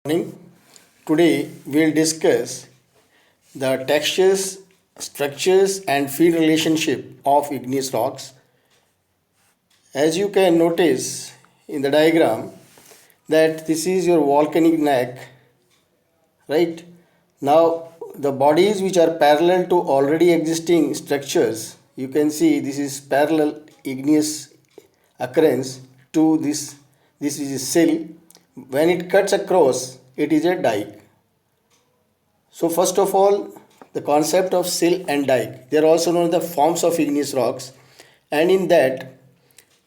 Morning. Today we'll discuss the textures, structures and field relationship of igneous rocks. As you can notice in the diagram that this is your volcanic neck, right? Now the bodies which are parallel to already existing structures, you can see this is parallel igneous occurrence to this is a sill. When it cuts across, it is a dike. So first of all, the concept of sill and dike, they are also known as the forms of igneous rocks, and in that,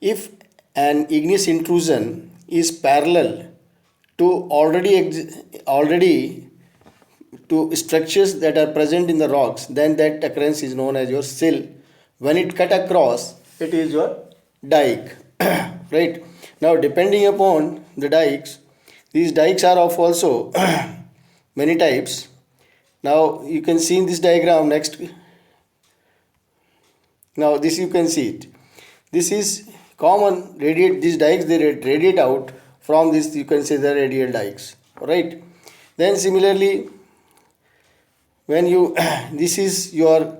if an igneous intrusion is parallel to already to structures that are present in the rocks, then that occurrence is known as your sill. When it cut across, it is your dike. Right? Now, depending upon the dikes, these dikes are of also many types. Now you can see in this diagram next. Now this you can see it. This is common radiate. These dikes they radiate out from this. You can say the radial dikes. Right. Then similarly, when you this is your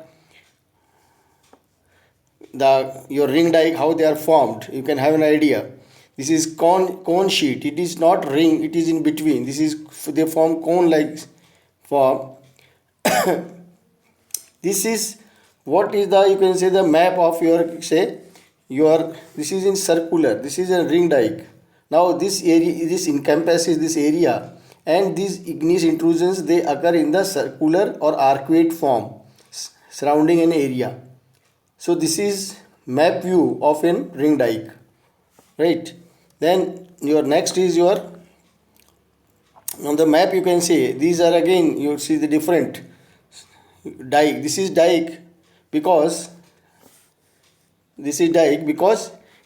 ring dike, how they are formed, you can have an idea. This is cone sheet. It is not ring. It is in between. This is they form cone like form. This is what is the you can say the map of your this is in circular. This is a ring dike. Now this area this encompasses this area, and these igneous intrusions they occur in the circular or arcuate form surrounding an area. So this is map view of a ring dike, right? Then your next is your on the map you can see these are again you see the different dike. This is dike because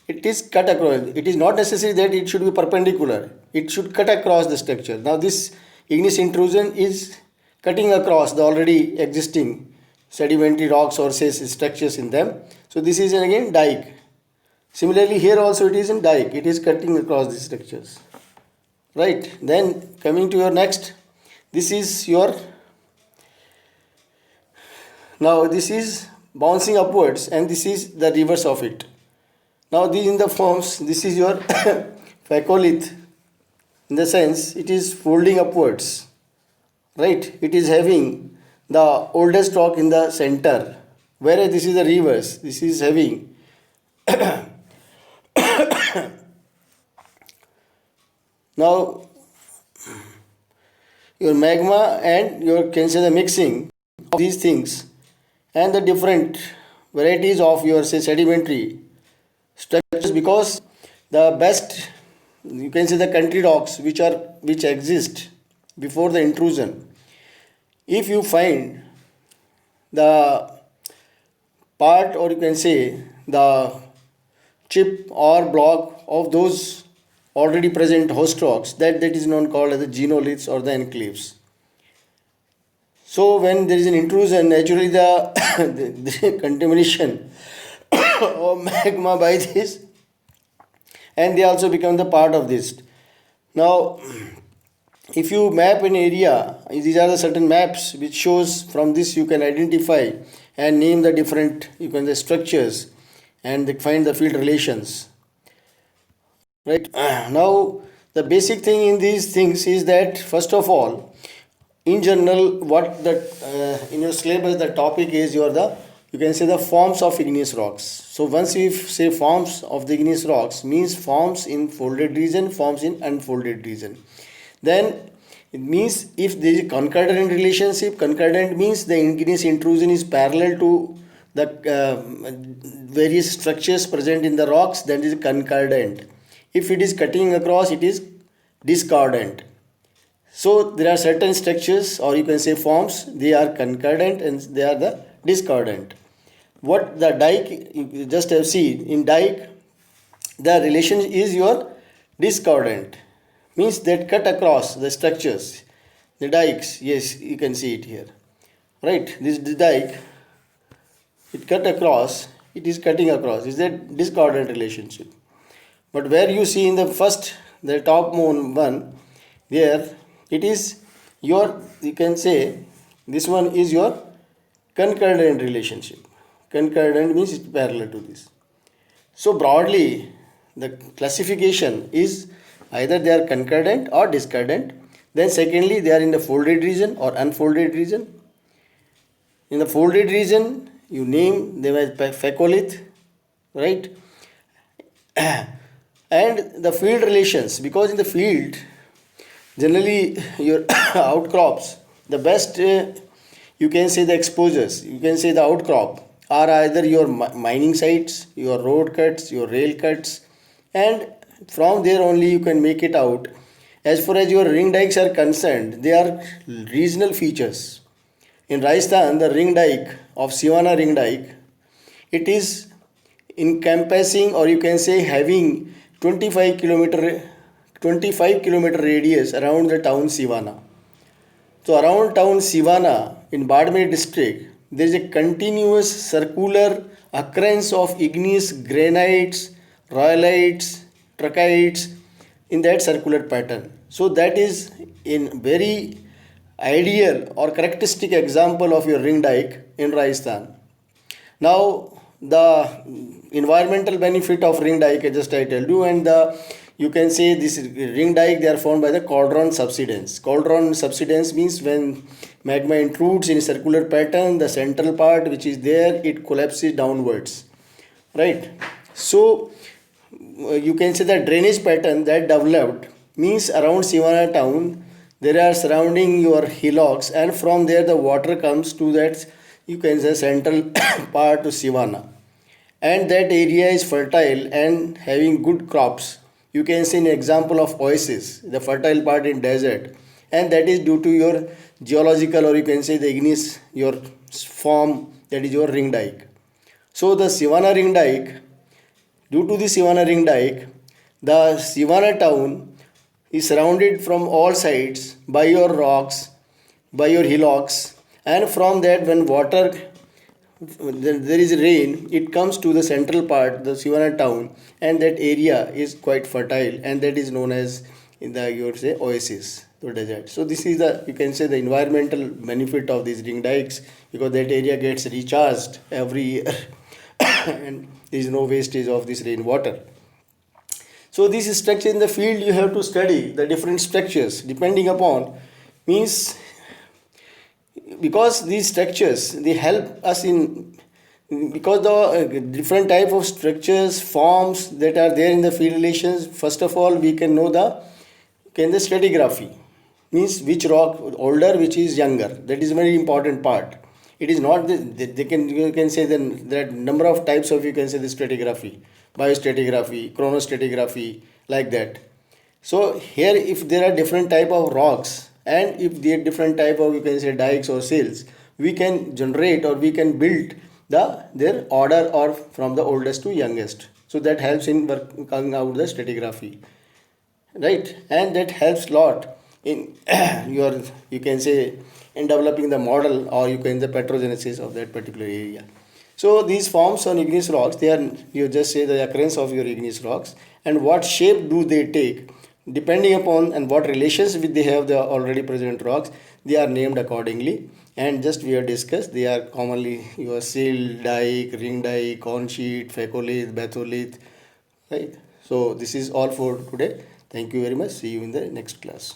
it is cut across. It is not necessary that it should be perpendicular. It should cut across the structure. Now this igneous intrusion is cutting across the already existing sedimentary rocks or say structures in them. So this is again dike. Similarly here also it is in dike. It is cutting across the structures. Right. Then coming to your next, this is your now this is bouncing upwards and this is the reverse of it. Now these in the forms, this is your facholith, in the sense it is folding upwards, right? It is having the oldest rock in the center, whereas this is the reverse. This is having now your magma and your can say the mixing of these things and the different varieties of your say sedimentary structures, because the best you can say the country rocks which exist before the intrusion, if you find the part or you can say the chip or block of those already present host rocks, that is known called as the genoliths or the enclaves. So when there is an intrusion, naturally the contamination of magma by this, and they also become the part of this. Now if you map an area, these are the certain maps which shows from this you can identify and name the different you can the structures and find the field relations, right? Now the basic thing in these things is that first of all, in general, what that in your syllabus the topic is you can say the forms of igneous rocks. So once we say forms of the igneous rocks means forms in folded region, forms in unfolded region. Then it means if there is a concordant relationship, concordant means the igneous intrusion is parallel to the various structures present in the rocks, then it is concordant. If it is cutting across, it is discordant. So there are certain structures or you can say forms, they are concordant and they are the discordant. What the dike, you just have seen in dike, the relation is your discordant, means that cut across the structures, the dikes. Yes, you can see it here, right? This dike, it cut across, it is cutting across, is that discordant relationship. But where you see in the first, the top one, there it is your, you can say, this one is your concordant relationship. Concordant means it's parallel to this. So broadly the classification is either they are concordant or discordant. Then secondly, they are in the folded region or unfolded region. In the folded region, you name them as fecolith, right? And the field relations, because in the field generally your outcrops, the best you can say the exposures, you can say the outcrop are either your mining sites, your road cuts, your rail cuts, and from there only you can make it out. As far as your ring dikes are concerned, they are regional features. In Rajasthan, the ring dike of Sivana ring dike, it is encompassing, or you can say having 25 kilometer radius around the town Sivana. So around town Sivana in Badmer district, there is a continuous circular occurrence of igneous granites, rhyolites, trachytes in that circular pattern. So that is in very ideal or characteristic example of your ring dike in Rajasthan. Now the environmental benefit of ring dike, just I tell you, and the, you can say this ring dike, they are formed by the cauldron subsidence. Cauldron subsidence means when magma intrudes in a circular pattern, the central part which is there, it collapses downwards, right? So you can say the drainage pattern that developed means around Sivana town there are surrounding your hillocks, and from there the water comes to that, you can say, central part to Sivana, and that area is fertile and having good crops. You can see an example of oasis, the fertile part in desert, and that is due to your geological, or you can say the igneous, your form, that is your ring dike. So the Sivana ring dike, due to the Sivana ring dike, the Sivana town is surrounded from all sides by your rocks, by your hillocks, and from that when water, there is rain, it comes to the central part, the Sivana town, and that area is quite fertile, and that is known as in the, you would say, oasis, the desert. So this is the, you can say, the environmental benefit of these ring dikes, because that area gets recharged every year and there is no wastage of this rainwater. So this structure in the field, you have to study the different structures depending upon, means, because these structures they help us in, because the different type of structures forms that are there in the field relations. First of all, we can know the, can the stratigraphy, means which rock older, which is younger. That is a very important part. It is not the, they can, you can say then there are number of types of, you can say, the stratigraphy, biostratigraphy, chronostratigraphy, like that. So here if there are different type of rocks, and if there are different type of, you can say, dikes or sills, we can generate or we can build the their order, or from the oldest to youngest. So that helps in working out the stratigraphy, right? And that helps lot in your, you can say, in developing the model, or you can the petrogenesis of that particular area. So these forms on igneous rocks, they are, you just say the occurrence of your igneous rocks, and what shape do they take depending upon, and what relations with they have the already present rocks, they are named accordingly. And just we have discussed, they are commonly your sill, dike, ring dike, corn sheet, fecolith, batholith, right? So this is all for today. Thank you very much. See you in the next class.